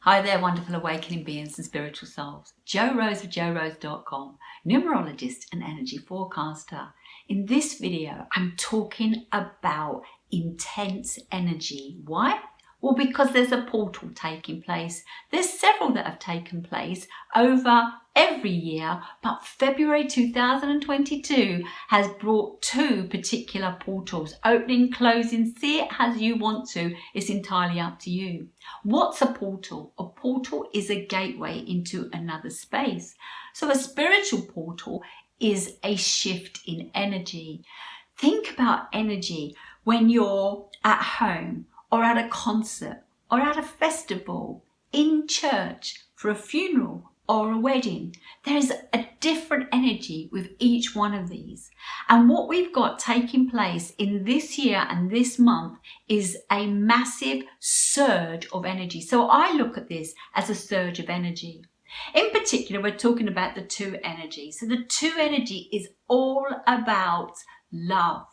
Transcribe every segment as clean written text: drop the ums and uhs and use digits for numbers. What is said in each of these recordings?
Hi there, wonderful awakening beings and spiritual souls. Jo Rose of JoRose.com, numerologist and energy forecaster. In this video, I'm talking about intense energy. Why? Well, because there's a portal taking place. There's several that have taken place over every year, but February 2022 has brought two particular portals, opening, closing, see it as you want to. It's entirely up to you. What's a portal? A portal is a gateway into another space. So a spiritual portal is a shift in energy. Think about energy when you're at home or at a concert or at a festival, in church, for a funeral or a wedding. There is a different energy with each one of these. And what we've got taking place in this year and this month is a massive surge of energy. So I look at this as a surge of energy. In particular, we're talking about the two energy. So the two energy is all about love.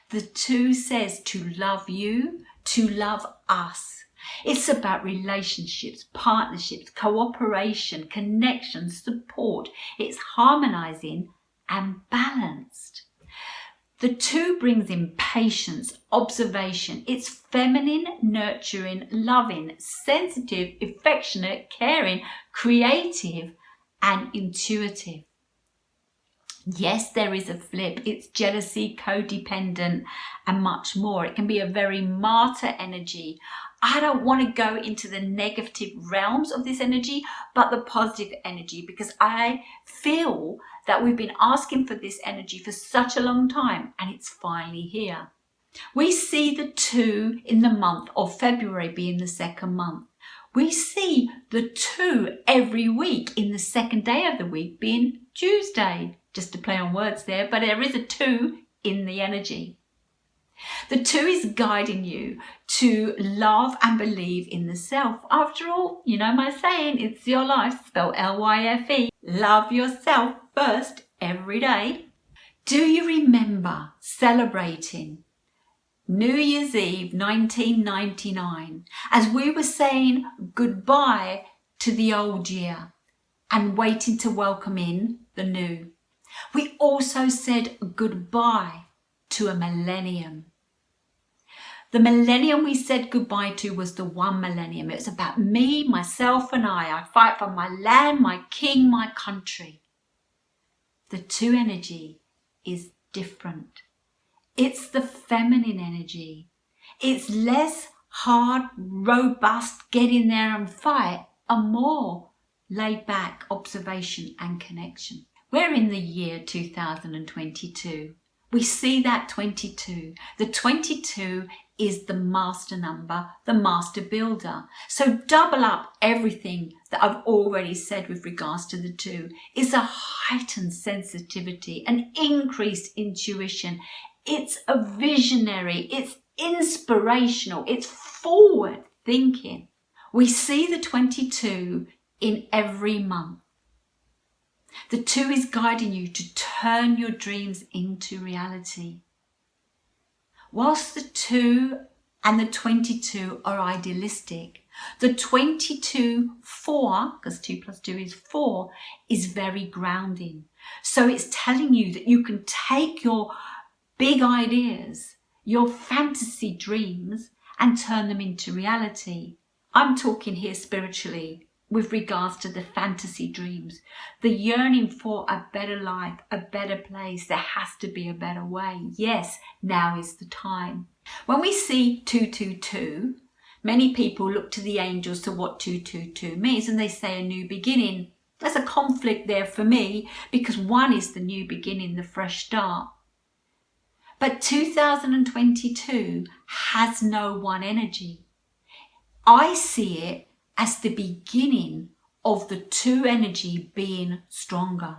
The two says to love you, to love us. It's about relationships, partnerships, cooperation, connection, support. It's harmonizing and balanced. The two brings in patience, observation. It's feminine, nurturing, loving, sensitive, affectionate, caring, creative, and intuitive. Yes, there is a flip. It's jealousy, codependent, and much more. It can be a very martyr energy. I don't want to go into the negative realms of this energy, but the positive energy, because I feel that we've been asking for this energy for such a long time, and it's finally here. We see the two in the month of February being the second month. We see the two every week in the second day of the week being Tuesday. Just to play on words there, but there is a two in the energy. The two is guiding you to love and believe in the self. After all, you know my saying, it's your life, spelled L-Y-F-E. Love yourself first every day. Do you remember celebrating New Year's Eve 1999 as we were saying goodbye to the old year and waiting to welcome in the new? We also said goodbye to a millennium. The millennium we said goodbye to was the one millennium. It was about me, myself, and I. I fight for my land, my king, my country. The two energy is different. It's the feminine energy. It's less hard, robust, get in there and fight, and more laid back observation and connection. We're in the year 2022. We see that 22. The 22 is the master number, the master builder. So double up everything that I've already said with regards to the two. It's a heightened sensitivity, an increased intuition. It's a visionary, it's inspirational, it's forward thinking. We see the 22 in every month. The two is guiding you to turn your dreams into reality. Whilst the 2 and the 22 are idealistic, the 22-4, because 2 plus 2 is 4, is very grounding. So it's telling you that you can take your big ideas, your fantasy dreams, and turn them into reality. I'm talking here spiritually with regards to the fantasy dreams, the yearning for a better life, a better place. There has to be a better way. Yes, now is the time. When we see 222, many people look to the angels to what 222 means, and they say a new beginning. There's a conflict there for me, because one is the new beginning, the fresh start. But 2022 has no one energy. I see it as the beginning of the two energy being stronger.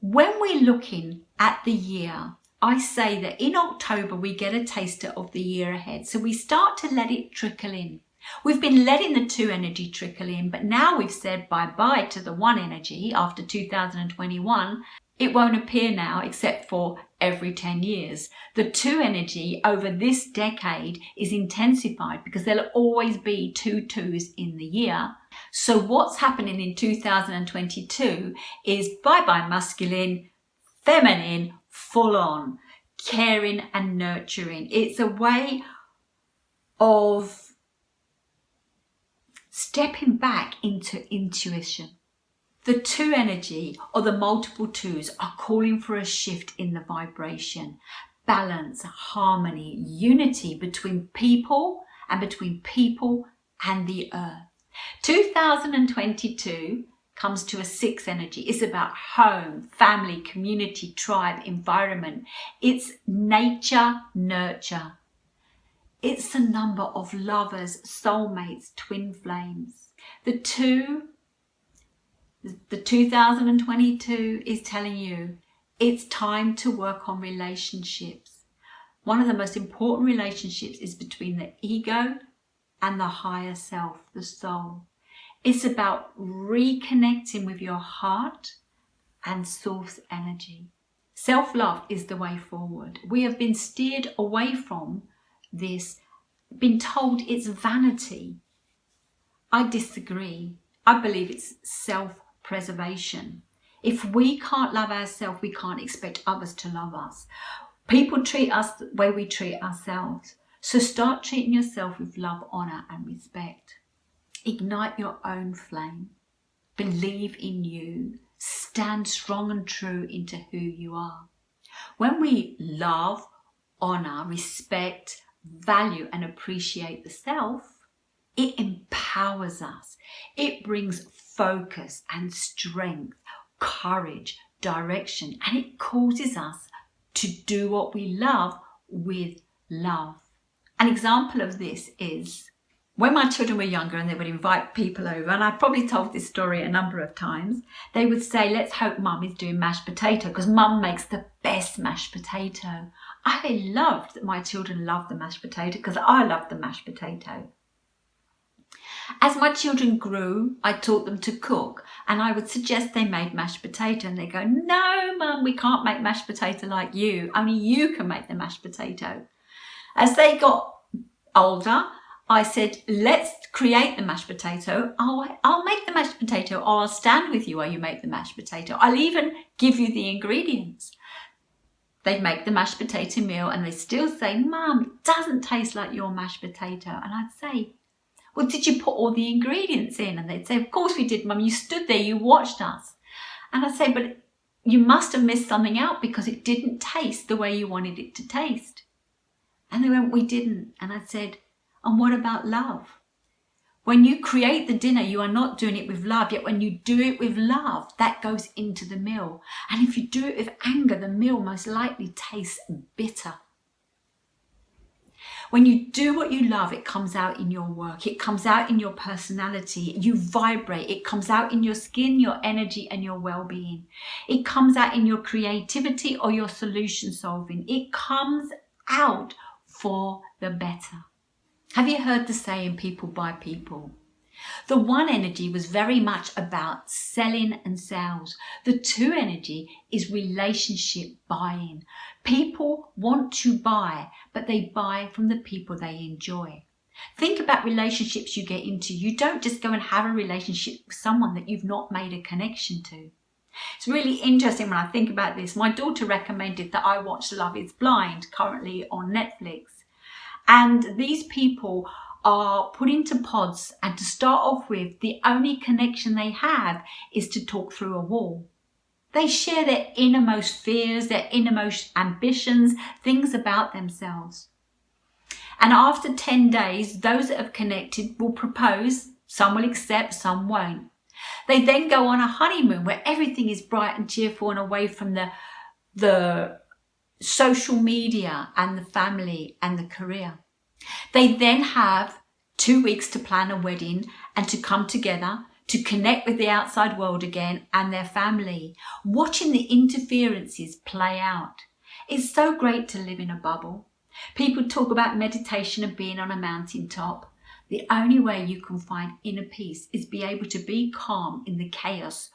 When we're looking at the year, I say that in October we get a taster of the year ahead. So we start to let it trickle in. We've been letting the two energy trickle in, but now we've said bye-bye to the one energy after 2021. It won't appear now except for every 10 years. The 2 energy over this decade is intensified because there'll always be 2 2s in the year. So what's happening in 2022 is bye-bye masculine, feminine, full on, caring and nurturing. It's a way of stepping back into intuition. The 2 energy or the multiple 2s are calling for a shift in the vibration, balance, harmony, unity between people and the earth. 2022 comes to a 6 energy. It's about home, family, community, tribe, environment. It's nature, nurture. It's the number of lovers, soulmates, twin flames. The 2022 is telling you it's time to work on relationships. One of the most important relationships is between the ego and the higher self, the soul. It's about reconnecting with your heart and source energy. Self-love is the way forward. We have been steered away from this, been told it's vanity. I disagree. I believe it's self-preservation. If we can't love ourselves, we can't expect others to love us. People treat us the way we treat ourselves. So start treating yourself with love, honor, and respect. Ignite your own flame. Believe in you. Stand strong and true into who you are. When we love, honor, respect, value, and appreciate the self, it empowers us. It brings focus and strength, courage, direction, and it causes us to do what we love with love. An example of this is when my children were younger and they would invite people over, and I've probably told this story a number of times, they would say, let's hope mum is doing mashed potato because mum makes the best mashed potato. I loved that my children loved the mashed potato because I loved the mashed potato. As my children grew, I taught them to cook, and I would suggest they made mashed potato, and they go, no mum, we can't make mashed potato like you. Only you can make the mashed potato. As they got older, I said, let's create the mashed potato. I'll make the mashed potato, or I'll stand with you while you make the mashed potato. I'll even give you the ingredients. They'd make the mashed potato meal and they still say, Mum, it doesn't taste like your mashed potato. And I'd say, well, did you put all the ingredients in? And they'd say, of course we did, Mum. You stood there, you watched us. And I'd say, but you must have missed something out because it didn't taste the way you wanted it to taste. And they went, we didn't. And I said, and what about love? When you create the dinner, you are not doing it with love. Yet when you do it with love, that goes into the meal. And if you do it with anger, the meal most likely tastes bitter. When you do what you love, it comes out in your work. It comes out in your personality. You vibrate. It comes out in your skin, your energy, and your well-being. It comes out in your creativity or your solution solving. It comes out for the better. Have you heard the saying, people buy people? The 1 energy was very much about selling and sales. The 2 energy is relationship buying. People want to buy, but they buy from the people they enjoy. Think about relationships you get into. You don't just go and have a relationship with someone that you've not made a connection to. It's really interesting when I think about this. My daughter recommended that I watch Love is Blind, currently on Netflix. And these people are put into pods, and to start off with, the only connection they have is to talk through a wall. They share their innermost fears, their innermost ambitions, things about themselves. And after 10 days, those that have connected will propose. Some will accept, some won't. They then go on a honeymoon where everything is bright and cheerful and away from the social media and the family and the career. They then have 2 weeks to plan a wedding and to come together, to connect with the outside world again and their family, watching the interferences play out. It's so great to live in a bubble. People talk about meditation and being on a mountaintop. The only way you can find inner peace is be able to be calm in the chaos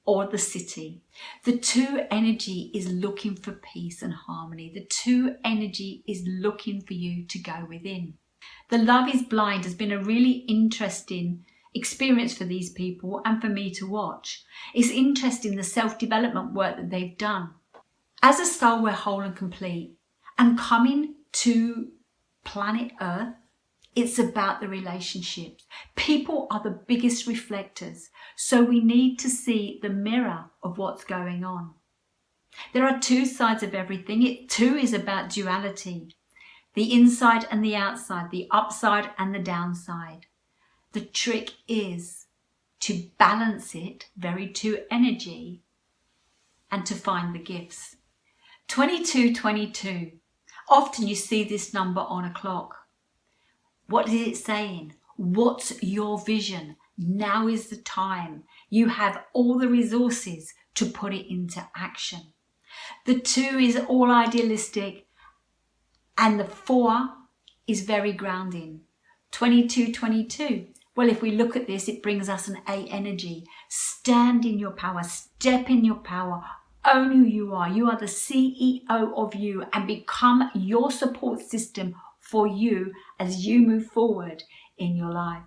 or the city. The 2 energy is looking for peace and harmony. The 2 energy is looking for you to go within. The Love is Blind has been a really interesting experience for these people and for me to watch. It's interesting the self-development work that they've done. As a soul, we're whole and complete. And coming to planet Earth, it's about the relationships. People are the biggest reflectors, so we need to see the mirror of what's going on. There are 2 sides of everything. It too is about duality. The inside and the outside, the upside and the downside. The trick is to balance it, very 2 energy, and to find the gifts. 2222. Often you see this number on a clock. What is it saying? What's your vision? Now is the time. You have all the resources to put it into action. The 2 is all idealistic, and the 4 is very grounding. 2222. Well, if we look at this, it brings us an 8 energy. Stand in your power, step in your power, own who you are. You are the CEO of you, and become your support system for you as you move forward in your life.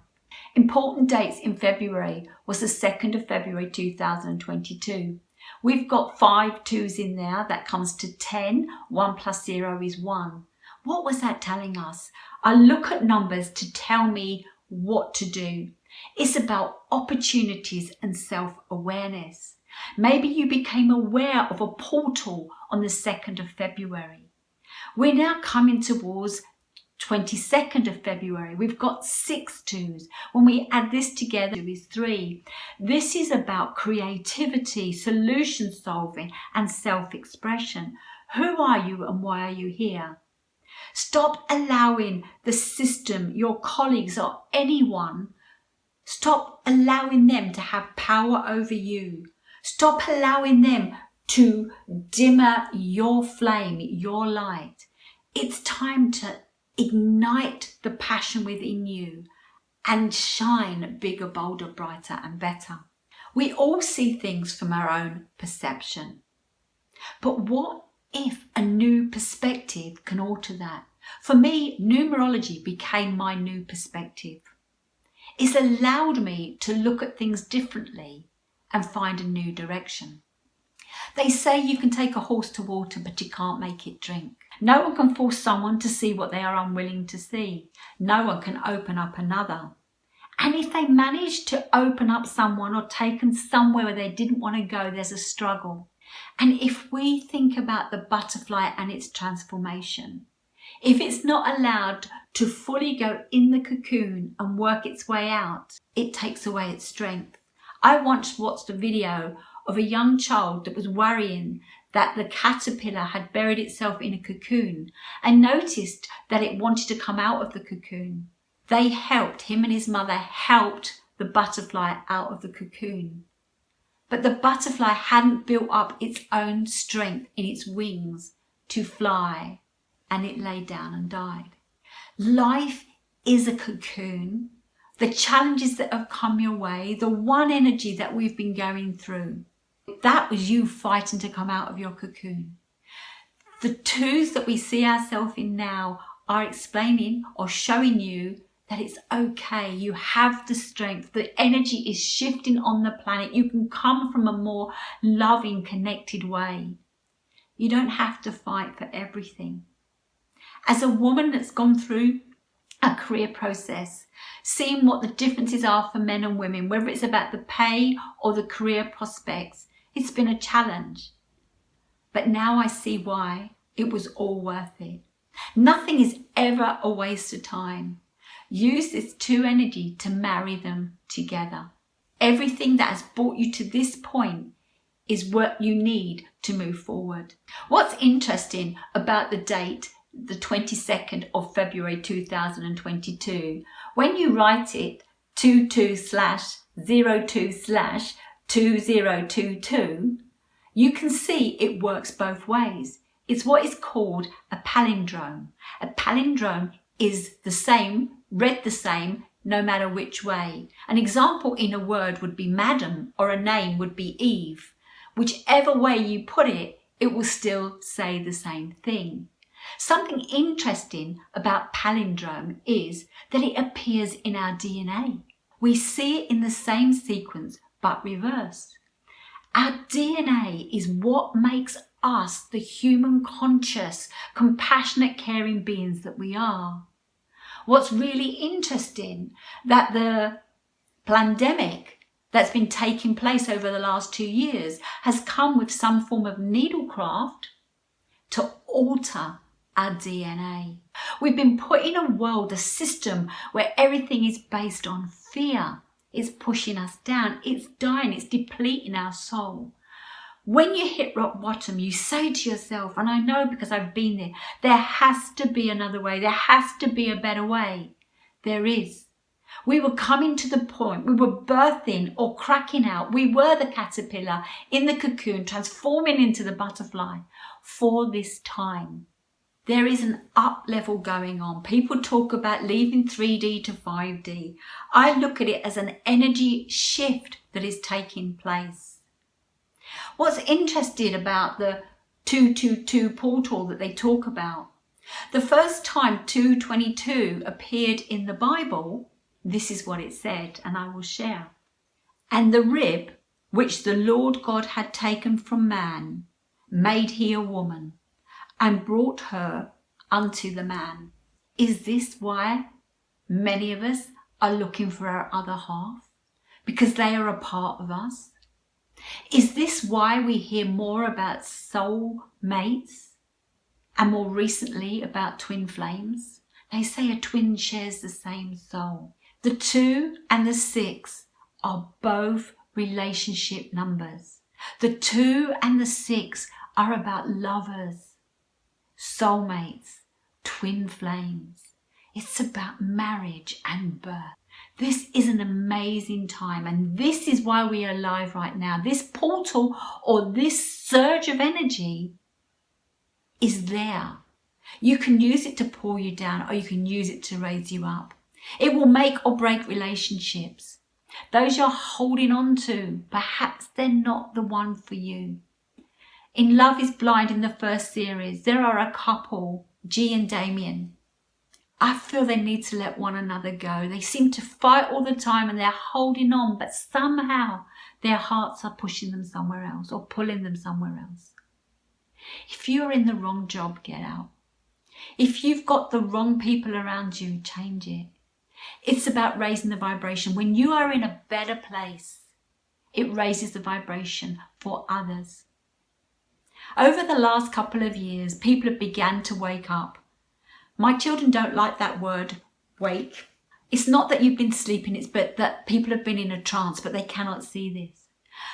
Important dates in February was the 2nd of February 2022. We've got 5 2s in there. That comes to 10. 1 plus 0 is 1. What was that telling us? I look at numbers to tell me what to do. It's about opportunities and self-awareness. Maybe you became aware of a portal on the 2nd of February. We're now coming towards 22nd of February. We've got 6 2s. When we add this together, it is 3. This is about creativity, solution solving, and self-expression. Who are you and why are you here? Stop allowing the system, your colleagues or anyone, stop allowing them to have power over you. Stop allowing them to dimmer your flame, your light. It's time to ignite the passion within you and shine bigger, bolder, brighter and better. We all see things from our own perception. But what if a new perspective can alter that? For me, numerology became my new perspective. It's allowed me to look at things differently and find a new direction. They say you can take a horse to water, but you can't make it drink. No one can force someone to see what they are unwilling to see. No one can open up another. And if they manage to open up someone or take them somewhere where they didn't want to go, there's a struggle. And if we think about the butterfly and its transformation, if it's not allowed to fully go in the cocoon and work its way out, it takes away its strength. I once watched a video of a young child that was worrying that the caterpillar had buried itself in a cocoon and noticed that it wanted to come out of the cocoon. They helped, him and his mother helped the butterfly out of the cocoon. But the butterfly hadn't built up its own strength in its wings to fly, and it lay down and died. Life is a cocoon. The challenges that have come your way, the one energy that we've been going through, that was you fighting to come out of your cocoon. The twos that we see ourselves in now are explaining or showing you that it's okay. You have the strength. The energy is shifting on the planet. You can come from a more loving, connected way. You don't have to fight for everything. As a woman that's gone through a career process, seeing what the differences are for men and women, whether it's about the pay or the career prospects, it's been a challenge. But now I see why it was all worth it. Nothing is ever a waste of time. Use this two energy to marry them together. Everything that has brought you to this point is what you need to move forward. What's interesting about the date, the 22nd of February 2022, when you write it 22/02/2022, you can see it works both ways. It's what is called a palindrome. A palindrome is the same, read the same, no matter which way. An example in a word would be madam, or a name would be Eve. Whichever way you put it, it will still say the same thing. Something interesting about palindrome is that it appears in our DNA. We see it in the same sequence but reversed. Our DNA is what makes us the human conscious, compassionate, caring beings that we are. What's really interesting, that the pandemic that's been taking place over the last 2 years has come with some form of needlecraft to alter our DNA. We've been put in a world, a system where everything is based on fear. It's pushing us down. It's dying. It's depleting our soul. When you hit rock bottom, you say to yourself, and I know because I've been there has to be another way. There has to be a better way. There is. We were coming to the point, we were birthing or cracking out. We were the caterpillar in the cocoon, transforming into the butterfly for this time. There is an up level going on. People talk about leaving 3D to 5D. I look at it as an energy shift that is taking place. What's interesting about the 222 portal that they talk about, the first time 222 appeared in the Bible, this is what it said, and I will share. And the rib which the Lord God had taken from man, made he a woman, and brought her unto the man. Is this why many of us are looking for our other half? Because they are a part of us? Is this why we hear more about soul mates and more recently about twin flames? They say a twin shares the same soul. The 2 and the 6 are both relationship numbers. The 2 and the 6 are about lovers, soulmates, twin flames. It's about marriage and birth. This is an amazing time, and this is why we are alive right now. This portal or this surge of energy is there. You can use it to pull you down, or you can use it to raise you up. It will make or break relationships. Those you're holding on to, perhaps they're not the one for you. In Love is Blind, in the first series, there are a couple, G and Damien. I feel they need to let one another go. They seem to fight all the time and they're holding on, but somehow their hearts are pushing them somewhere else or pulling them somewhere else. If you're in the wrong job, get out. If you've got the wrong people around you, change it. It's about raising the vibration. When you are in a better place, it raises the vibration for others. Over the last couple of years, people have begun to wake up. My children don't like that word, wake. It's not that you've been sleeping, it's but that people have been in a trance, but they cannot see this.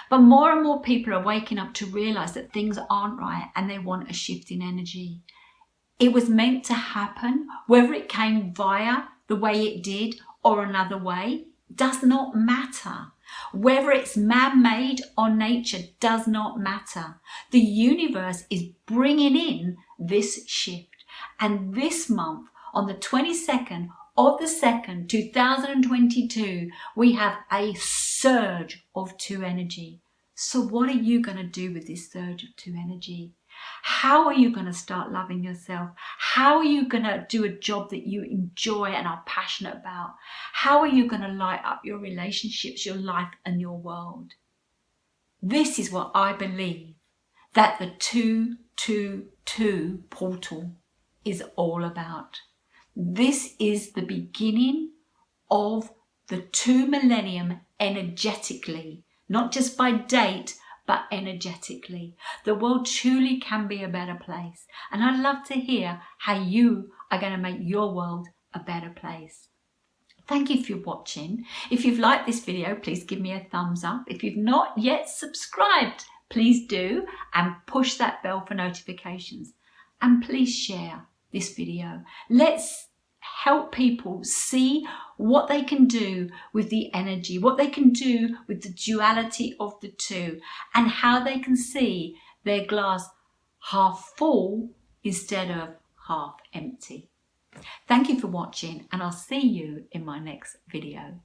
But more and more people are waking up to realise that things aren't right and they want a shift in energy. It was meant to happen, whether it came via the way it did or another way, does not matter. Whether it's man-made or nature does not matter. The universe is bringing in this shift. And this month, on the 22nd of the 2nd, 2022, we have a surge of 2 energy. So what are you going to do with this surge of 2 energy? How are you going to start loving yourself? How are you going to do a job that you enjoy and are passionate about? How are you going to light up your relationships, your life and your world? This is what I believe that the 222 portal is all about. This is the beginning of the 2 millennium energetically, not just by date, but energetically. The world truly can be a better place. And I'd love to hear how you are going to make your world a better place. Thank you for watching. If you've liked this video, please give me a thumbs up. If you've not yet subscribed, please do, and push that bell for notifications. And please share this video. Let's help people see what they can do with the energy, what they can do with the duality of the 2, and how they can see their glass half full instead of half empty. Thank you for watching, and I'll see you in my next video.